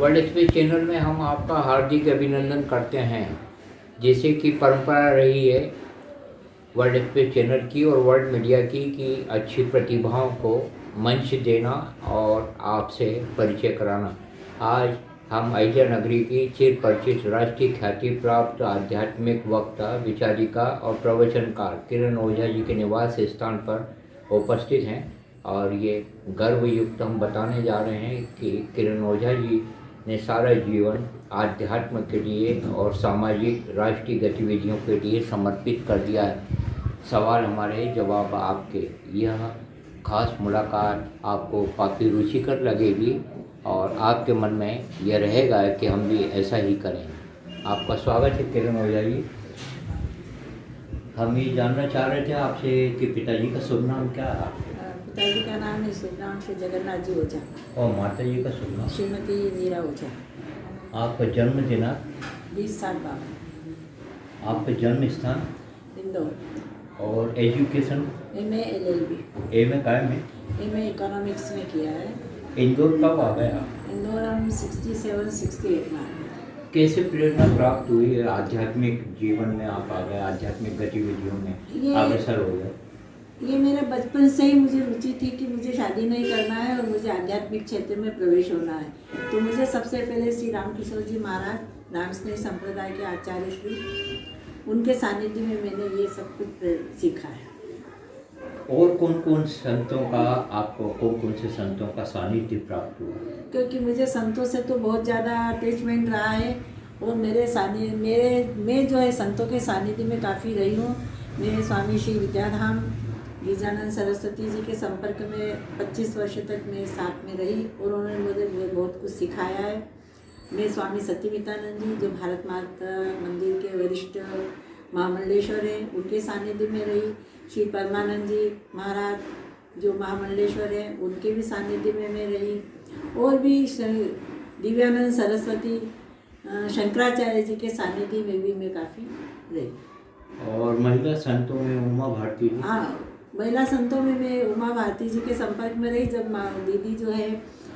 World express channel में हम आपका हार्दिक अभिनंदन करते हैं। जैसे कि परंपरा रही है वर्ल्ड एक्सप्रेस चैनल की और वर्ल्ड मीडिया की कि अच्छी प्रतिभाओं को मंच देना और आपसे परिचय कराना। आज हम अयोध्या नगरी की चिर परिचित राष्ट्रीय ख्याति प्राप्त आध्यात्मिक वक्ता, विचारिका और प्रवचनकार किरण ओझा जी के निवास स्थान पर उपस्थित हैं और ये गर्वयुक्त हम बताने जा रहे हैं कि किरण ओझा जी ने सारा जीवन आध्यात्म के लिए और सामाजिक राष्ट्रीय गतिविधियों के लिए समर्पित कर दिया है। सवाल हमारे जवाब आपके। यह खास मुलाकात आपको काफ़ी रुचिकर लगेगी और आपके मन में यह रहेगा कि हम भी ऐसा ही करें। आपका स्वागत है किरण ओझा जी। हम ये जानना चाह रहे थे आपसे कि पिताजी का शुभ नाम क्या है? पिताजी का नाम है शुभ नाम श्री जगन्नाथ जी ओझा और माता जी का शुभ नाम? श्रीमती नीरा ओझा। आपका जन्म दिनांक? 20 साल बाद। आपका जन्म स्थान? इंदौर। और एजुकेशन? MA LLB। MA काय में? MA इकोनॉमिक्स में किया है। इंदौर कब आ गए आप? इंदौर हम 67-68 में आ गए। कैसे प्रेरणा प्राप्त हुई है आध्यात्मिक जीवन में? आप आ गए, आध्यात्मिक गतिविधियों में अग्रसर हो गए। ये मेरे बचपन से ही मुझे रुचि थी कि मुझे शादी नहीं करना है और मुझे आध्यात्मिक क्षेत्र में प्रवेश होना है। तो मुझे सबसे पहले श्री रामकिशोर जी महाराज रामस्नेही संप्रदाय के आचार्य श्री, उनके सानिध्य में मैंने ये सब कुछ सीखा है। और कौन कौन संतों का आपको कौन कौन से संतों का सानिध्य प्राप्त हुआ? क्योंकि मुझे संतों से तो बहुत ज़्यादा अटैचमेंट रहा है और मैं जो है संतों के सानिध्य में काफ़ी रही हूँ। मैं स्वामी श्री विद्याधाम गिरिजानंद सरस्वती जी के संपर्क में 25 वर्ष तक मैं साथ में रही और उन्होंने मुझे बहुत कुछ सिखाया है। मैं स्वामी सत्यमितानंद जी जो भारत माता मंदिर के वरिष्ठ महामंडलेश्वर हैं, उनके सानिध्य में रही। श्री परमानंद जी महाराज जो महामंडलेश्वर हैं, उनके भी सानिध्य में मैं रही। और भी दिव्यानंद सरस्वती शंकराचार्य जी के सानिध्य में भी मैं काफ़ी रही। और महिला संतों में उमा भारती जी? हाँ, महिला संतों में मैं उमा भारती जी के संपर्क में रही। जब दीदी जो है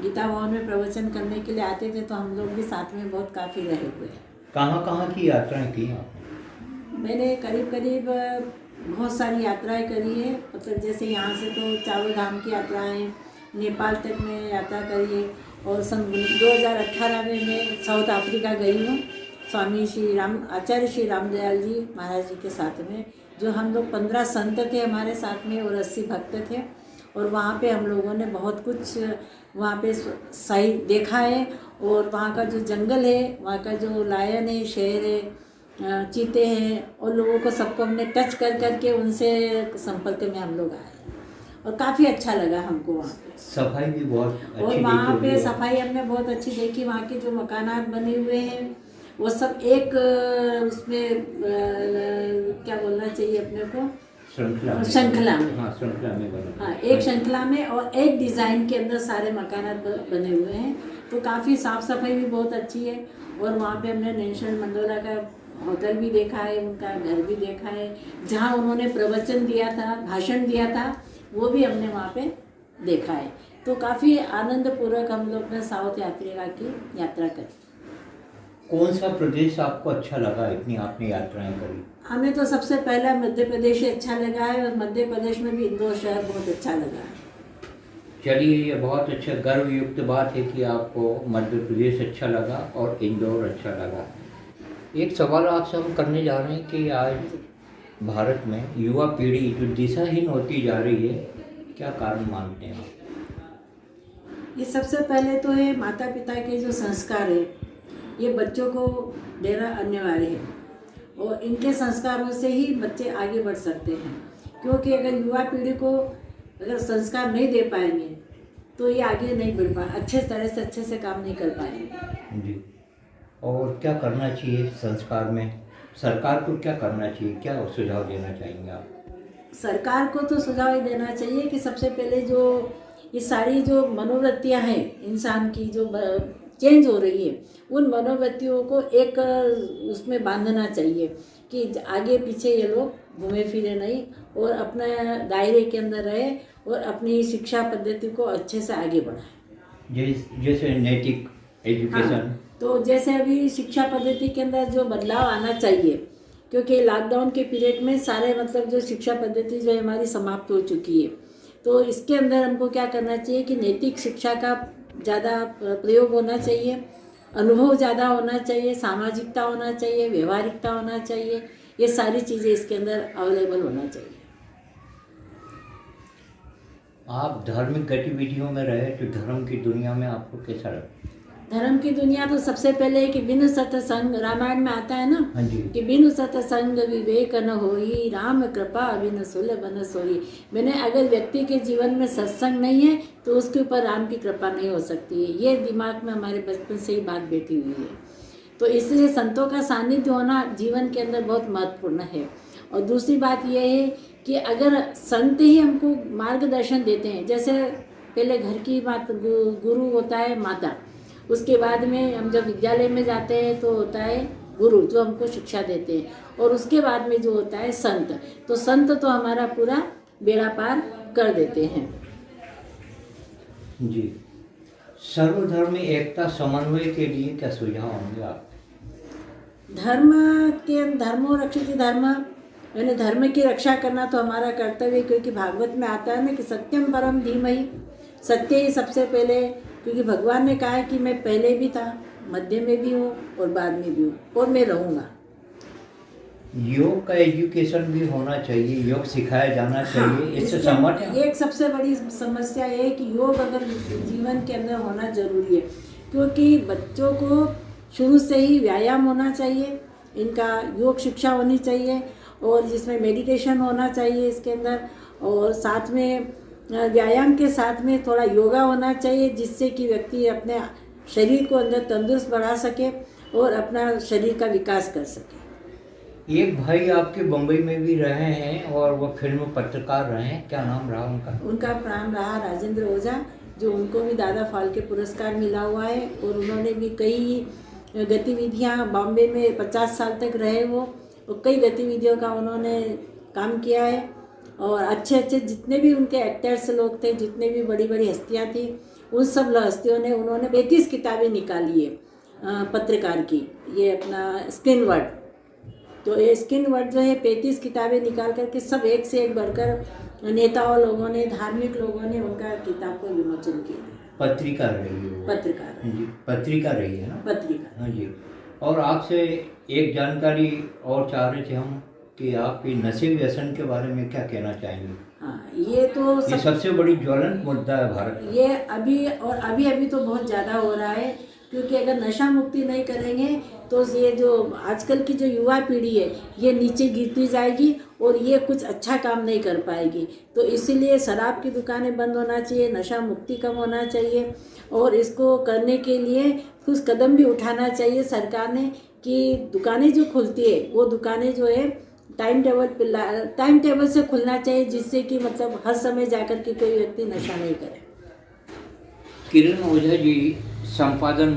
गीता भवन में प्रवचन करने के लिए आते थे तो हम लोग भी साथ में बहुत काफ़ी रहे हुए हैं। कहाँ कहाँ की यात्राएं की आपने? मैंने करीब करीब बहुत सारी यात्राएं करी है। मतलब जैसे यहाँ से तो चारों धाम की यात्राएं, नेपाल तक में यात्रा करी है। और सन 2018 में मैं साउथ अफ्रीका गई हूँ स्वामी आचार्य श्री रामदयाल जी महाराज जी के साथ में। जो हम लोग 15 संत थे हमारे साथ में और 80 भक्त थे और वहाँ पे हम लोगों ने बहुत कुछ वहाँ पे सही देखा है। और वहाँ का जो जंगल है, वहाँ का जो लायन है, शेर है, चीते हैं और लोगों को सबको हमने टच कर करके उनसे संपर्क में हम लोग आए और काफ़ी अच्छा लगा हमको वहाँ पे। सफाई भी बहुत अच्छी और वहाँ पे सफाई हमने बहुत अच्छी देखी। वहाँ के जो मकानात बने हुए हैं वो सब एक उसमें क्या बोलना चाहिए अपने को, श्रृंखला में। हाँ, श्रृंखला में बने। हाँ, एक श्रृंखला में और एक डिज़ाइन के अंदर सारे मकानात बने हुए हैं। तो काफ़ी साफ़ सफाई भी बहुत अच्छी है। और वहाँ पे हमने नेशनल मंडोला का होटल भी देखा है, उनका घर भी देखा है, जहाँ उन्होंने प्रवचन दिया था, भाषण दिया था, वो भी हमने वहाँ पे देखा है। तो काफ़ी आनंदपूर्वक हम लोग ने साउथ अफ्रीका की यात्रा करी। कौन सा प्रदेश आपको अच्छा लगा? इतनी आपने यात्राएं करी। हमें तो सबसे पहला मध्य प्रदेश ही अच्छा लगा है और मध्य प्रदेश में भी इंदौर शहर बहुत अच्छा लगा है। चलिए, ये बहुत अच्छा गर्वयुक्त बात है कि आपको मध्य प्रदेश अच्छा लगा और इंदौर अच्छा लगा। एक सवाल आपसे हम करने जा रहे हैं कि आज भारत में युवा पीढ़ी जो दिशाहीन होती जा रही है, क्या कारण मानते हैं आप? ये सबसे पहले तो है माता पिता के जो संस्कार है, ये बच्चों को देना अनिवार्य है और इनके संस्कारों से ही बच्चे आगे बढ़ सकते हैं। क्योंकि अगर युवा पीढ़ी को अगर संस्कार नहीं दे पाएंगे तो ये आगे नहीं बढ़ पाए, अच्छे से काम नहीं कर पाएंगे जी। और क्या करना चाहिए संस्कार में? सरकार को क्या करना चाहिए? क्या सुझाव देना चाहेंगे आप? सरकार को तो सुझाव ये देना चाहिए कि सबसे पहले जो ये सारी जो मनोवृत्तियां हैं इंसान की जो चेंज हो रही है, उन मनोवृत्तियों को एक उसमें बांधना चाहिए कि आगे पीछे ये लोग घूमे फिरे नहीं और अपना दायरे के अंदर रहे और अपनी शिक्षा पद्धति को अच्छे से आगे बढ़ाए। जैसे नैतिक एजुकेशन। हाँ, तो जैसे अभी शिक्षा पद्धति के अंदर जो बदलाव आना चाहिए, क्योंकि लॉकडाउन के पीरियड में सारे मतलब जो शिक्षा पद्धति जो है हमारी समाप्त हो चुकी है, तो इसके अंदर हमको क्या करना चाहिए कि नैतिक शिक्षा का ज़्यादा प्रयोग होना चाहिए, अनुभव ज़्यादा होना चाहिए, सामाजिकता होना चाहिए, व्यवहारिकता होना चाहिए, ये सारी चीज़ें इसके अंदर अवेलेबल होना चाहिए। आप धार्मिक गतिविधियों में रहे तो धर्म की दुनिया में आपको कैसा लगा? धर्म की दुनिया तो सबसे पहले है कि बिनु सत्संग, रामायण में आता है ना, हाँ जी। कि बिनु सत्संग विवेक न होई, राम कृपा बिनु सुलभ न सोई। मैंने अगर व्यक्ति के जीवन में सत्संग नहीं है तो उसके ऊपर राम की कृपा नहीं हो सकती है। ये दिमाग में हमारे बचपन से ही बात बैठी हुई है। तो इसलिए संतों का सानिध्य होना जीवन के अंदर बहुत महत्वपूर्ण है। और दूसरी बात यह है कि अगर संत ही हमको मार्गदर्शन देते हैं, जैसे पहले घर की बात, गुरु होता है माता, उसके बाद में हम जब विद्यालय में जाते हैं तो होता है गुरु जो हमको शिक्षा देते हैं, और उसके बाद में जो होता है संत। तो संत तो हमारा पूरा बेड़ा पार कर देते हैं। जी, सर्वधर्म एकता समन्वय के लिए क्या सुझाव होंगे आप? धर्मो रक्षित धर्म, यानी धर्म की रक्षा करना तो हमारा कर्तव्य है, क्योंकि भागवत में आता है ना कि सत्यम परम धीमहि, सत्य ही सबसे पहले, क्योंकि भगवान ने कहा है कि मैं पहले भी था, मध्य में भी हूँ और बाद में भी हूँ और मैं रहूँगा। योग का एजुकेशन भी होना चाहिए, योग सिखाया जाना चाहिए, इससे सहमत हैं? एक सबसे बड़ी समस्या है कि योग अगर जीवन के अंदर होना जरूरी है, क्योंकि बच्चों को शुरू से ही व्यायाम होना चाहिए, इनका योग शिक्षा होनी चाहिए, और जिसमें मेडिटेशन होना चाहिए इसके अंदर, और साथ में व्यायाम के साथ में थोड़ा योगा होना चाहिए, जिससे कि व्यक्ति अपने शरीर को अंदर तंदुरुस्त बढ़ा सके और अपना शरीर का विकास कर सके। एक भाई आपके बम्बई में भी रहे हैं और वो फिल्म पत्रकार रहे हैं, क्या नाम रहा उनका? उनका नाम रहा राजेंद्र ओझा, जो उनको भी दादा फाल्के पुरस्कार मिला हुआ है, और उन्होंने भी कई गतिविधियां बॉम्बे में 50 साल तक रहे वो, और कई गतिविधियों का उन्होंने काम किया है। और अच्छे अच्छे जितने भी उनके एक्टर्स लोग थे, जितने भी बड़ी बड़ी हस्तियां थी, उन सब हस्तियों ने उन्होंने 35 किताबें निकाली है पत्रकार की, ये अपना स्क्रीन वर्ड। तो ये स्क्रीन वर्ड जो है 35 किताबें निकाल करके सब एक से एक बढ़कर नेताओं लोगों ने, धार्मिक लोगों ने उनका किताब को विमोचन किया। पत्रिका रही है वो? पत्रकार जी, पत्रिका रही है ना? पत्रिका। हाँ जी। और आपसे एक जानकारी और चाह रहे थे हम कि आप ये नशे व्यसन के बारे में क्या कहना चाहेंगे? हाँ, ये तो ये सबसे बड़ी ज्वलंत मुद्दा है भारत का। ये अभी तो बहुत ज़्यादा हो रहा है, क्योंकि अगर नशा मुक्ति नहीं करेंगे तो ये जो आजकल की जो युवा पीढ़ी है ये नीचे गिरती जाएगी और ये कुछ अच्छा काम नहीं कर पाएगी। तो इसीलिए शराब की दुकानें बंद होना चाहिए, नशा मुक्ति कम होना चाहिए, और इसको करने के लिए कुछ कदम भी उठाना चाहिए सरकार ने, कि दुकानें जो खुलती है वो दुकानें जो है टाइम टेबल से खुलना चाहिए, जिससे कि मतलब हर समय जाकर के कोई व्यक्ति नशा नहीं करे। किरण ओझा जी, संपादन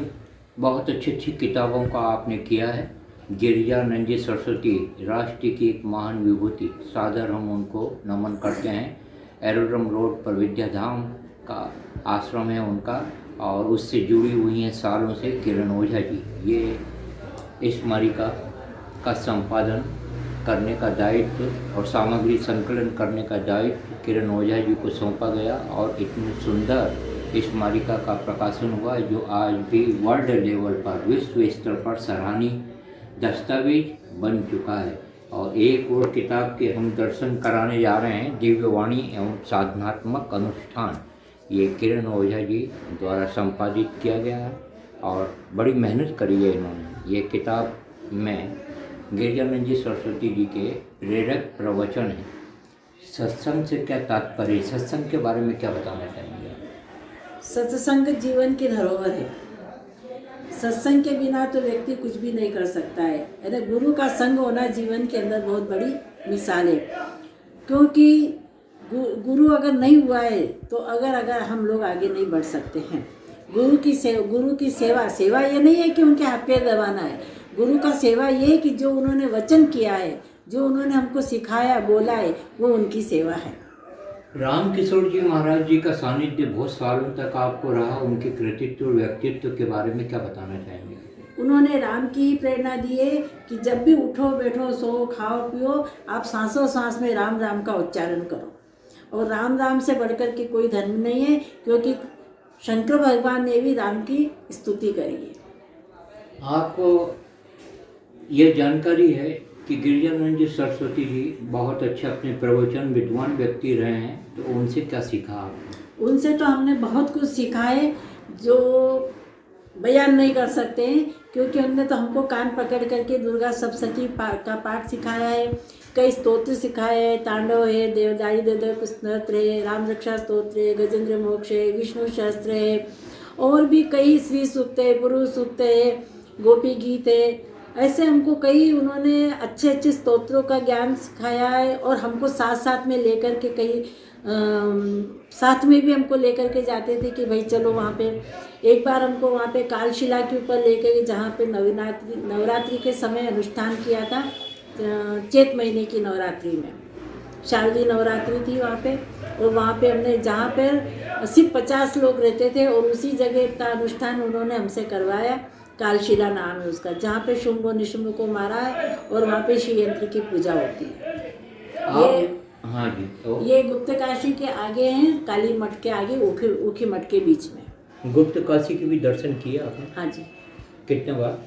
बहुत अच्छी अच्छी किताबों का आपने किया है। गिरिजानंद जी सरस्वती राष्ट्र की एक महान विभूति, सादर हम उनको नमन करते हैं। एरोड्रम रोड पर विद्याधाम का आश्रम है उनका, और उससे जुड़ी हुई हैं सालों से किरण ओझा जी। ये स्मारिका का संपादन करने का दायित्व और सामग्री संकलन करने का दायित्व किरण ओझा जी को सौंपा गया, और इतनी सुंदर स्मारिका का प्रकाशन हुआ जो आज भी वर्ल्ड लेवल पर, विश्व स्तर पर सराहनीय दस्तावेज बन चुका है। और एक और किताब के हम दर्शन कराने जा रहे हैं, दिव्यवाणी एवं साधनात्मक अनुष्ठान। ये किरण ओझा जी द्वारा संपादित किया गया है और बड़ी मेहनत करी है इन्होंने। ये किताब में गिरिजानंद जी सरस्वती जी के प्रेरक प्रवचन है। सत्संग से क्या तात्पर्य, सत्संग के बारे में क्या बताना चाहेंगे? सत्संग जीवन की धरोहर है। सत्संग के बिना तो व्यक्ति कुछ भी नहीं कर सकता है। यानी गुरु का संग होना जीवन के अंदर बहुत बड़ी मिसाल है, क्योंकि गुरु अगर नहीं हुआ है तो अगर हम लोग आगे नहीं बढ़ सकते हैं। गुरु की सेवा ये नहीं है कि उनके हाथ पैर दबाना है। गुरु का सेवा ये है कि जो उन्होंने वचन किया है, जो उन्होंने हमको सिखाया, बोला है, वो उनकी सेवा है। राम किशोर जी महाराज जी का सानिध्य बहुत सालों तक आपको रहा, उनके कृतित्व और व्यक्तित्व के बारे में क्या बताना चाहेंगे? उन्होंने राम की ही प्रेरणा दी है कि जब भी उठो बैठो सो खाओ पियो आप सांसों सांस में राम राम का उच्चारण करो। और राम राम से बढ़कर के कोई धर्म नहीं है, क्योंकि शंकर भगवान ने भी राम की स्तुति करी है। आपको ये जानकारी है कि गिरिजानंद सरस्वती जी बहुत अच्छे अपने प्रवचन विद्वान व्यक्ति रहे हैं, तो उनसे क्या सीखा आपने? उनसे तो हमने बहुत कुछ सीखा है जो बयान नहीं कर सकते हैं, क्योंकि उन्होंने तो हमको कान पकड़ करके दुर्गा सप्तशती का पाठ सिखाया है, कई स्तोत्र सिखाए हैं, तांडव है, देवदारी देव स्तोत्र है, राम रक्षा स्तोत्र है, गजेंद्र मोक्ष है, विष्णु शास्त्र है, और भी कई श्री सूक्त है, पुरुष सूक्त है, गोपी गीत है। ऐसे हमको कई उन्होंने अच्छे अच्छे स्तोत्रों का ज्ञान सिखाया है, और हमको साथ साथ में लेकर के कई साथ में भी हमको लेकर के जाते थे कि भाई चलो वहाँ पे। एक बार हमको वहाँ पे कालशिला के ऊपर लेकर के, जहाँ पे नवरात्रि के समय अनुष्ठान किया था, चैत महीने की नवरात्रि में शारदीय नवरात्रि थी वहाँ पे, और वहाँ पे हमने जहाँ पर सिर्फ 50 लोग रहते थे, और उसी जगह का अनुष्ठान उन्होंने हमसे करवाया। कालशिला नाम है उसका, जहाँ पे शुंभ और निशुंभ को मारा है, और वहाँ पे श्री यंत्र की पूजा होती है। हाँ जी, तो ये गुप्त काशी के आगे हैं, काली मठ के आगे, ऊखी मठ के बीच में। गुप्त काशी के भी दर्शन किए आपने? हाँ जी। कितने बार?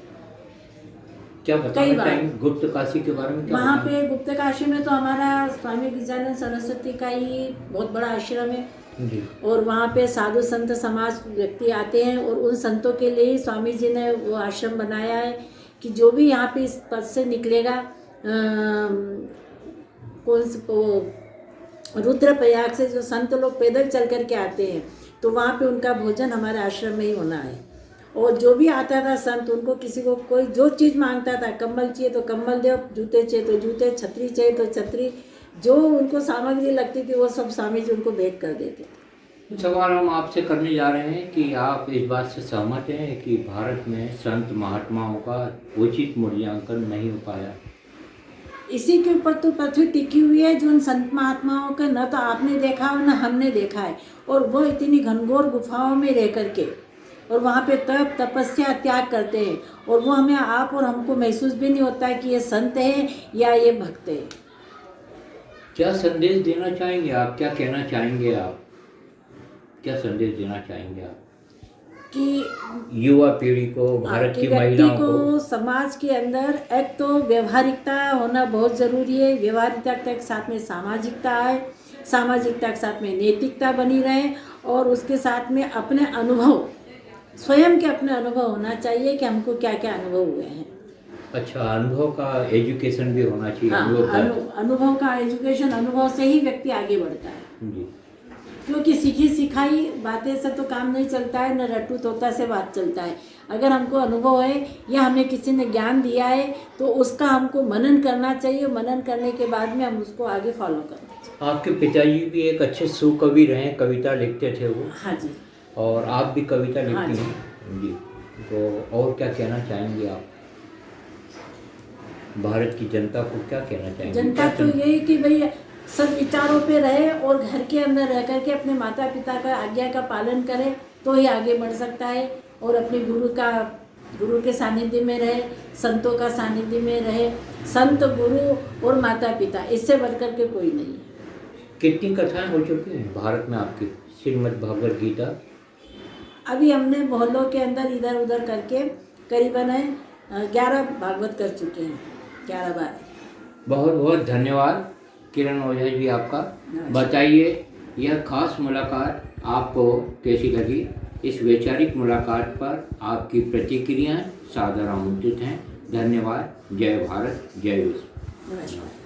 क्या बताना चाहेंगे गुप्त काशी के बारे में? वहाँ पे गुप्त काशी में तो हमारा स्वामी गिरिजानंद सरस्वती का ही बहुत बड़ा आश्रम है जी। और वहाँ पे साधु संत समाज व्यक्ति आते हैं, और उन संतों के लिए ही स्वामी जी ने वो आश्रम बनाया है कि जो भी यहाँ पे इस पद से निकलेगा, कौन से रुद्रप्रयाग से जो संत लोग पैदल चल कर के आते हैं, तो वहाँ पे उनका भोजन हमारे आश्रम में ही होना है। और जो भी आता था संत, उनको किसी को कोई जो चीज़ मांगता था, कंबल चाहिए तो कंबल दो, जूते चाहिए तो जूते, छतरी चाहिए तो छतरी, जो उनको सामग्री लगती थी वो सब स्वामी जी उनको भेंट कर देते थे। सवाल हम आपसे करने जा रहे हैं कि आप इस बात से सहमत हैं कि भारत में संत महात्माओं का उचित मूल्यांकन नहीं हो पाया? इसी के ऊपर तो पृथ्वी टिकी हुई है, जो उन संत महात्माओं का न तो आपने देखा और न हमने देखा है, और वो इतनी घनघोर गुफाओं में रह करके और वहाँ पे तप तपस्या त्याग करते हैं, और वो हमें आप और हमको महसूस भी नहीं होता है कि ये संत है या ये भक्त है। क्या संदेश देना चाहेंगे आप? क्या कहना चाहेंगे आप? क्या संदेश देना चाहेंगे आप कि युवा पीढ़ी को, भारत की महिलाओं को? समाज के अंदर एक तो व्यवहारिकता होना बहुत ज़रूरी है, व्यवहारिकता के साथ में सामाजिकता है, सामाजिकता के साथ में नैतिकता बनी रहे, और उसके साथ में अपने अनुभव, स्वयं के अपने अनुभव होना चाहिए कि हमको क्या क्या अनुभव हुए हैं। अच्छा, अनुभव का एजुकेशन भी होना चाहिए। हाँ, अनुभव का एजुकेशन, अनुभव से ही व्यक्ति आगे बढ़ता है जी। क्योंकि सीखी सिखाई बातें से तो काम नहीं चलता है, न रट्टू तोता से बात चलता है। अगर हमको अनुभव है या हमें किसी ने ज्ञान दिया है तो उसका हमको मनन करना चाहिए, मनन करने के बाद में हम उसको आगे फॉलो करना चाहिए। आपके पिताजी भी एक अच्छे सुकवि रहे, कविता लिखते थे वो? हाँ जी। और आप भी कविता लिखती हाँ हैं जी, तो और क्या कहना चाहेंगे आप? भारत की जनता को क्या कहना चाहेंगे? जनता तो यही कि भाई सब विचारों पे रहे और घर के अंदर रह करके अपने माता पिता का आज्ञा का पालन करे तो ही आगे बढ़ सकता है, और अपने गुरु के सानिध्य में रहे, संतों का सानिध्य में रहे। संत, गुरु और माता पिता, इससे बढ़कर के कोई नहीं है। कितनी कथाएं हो चुकी हैं भारत में आपकी श्रीमद् भगवद गीता? अभी हमने मोहल्लों के अंदर इधर उधर करके करीबन 11 भागवत कर चुके हैं, 11 बार। बहुत बहुत धन्यवाद किरण ओझा जी आपका। बताइए यह खास मुलाकात आपको कैसी लगी? इस वैचारिक मुलाकात पर आपकी प्रतिक्रियाएं सादर आमंत्रित हैं। धन्यवाद। जय भारत, जय विश्व। नमस्कार।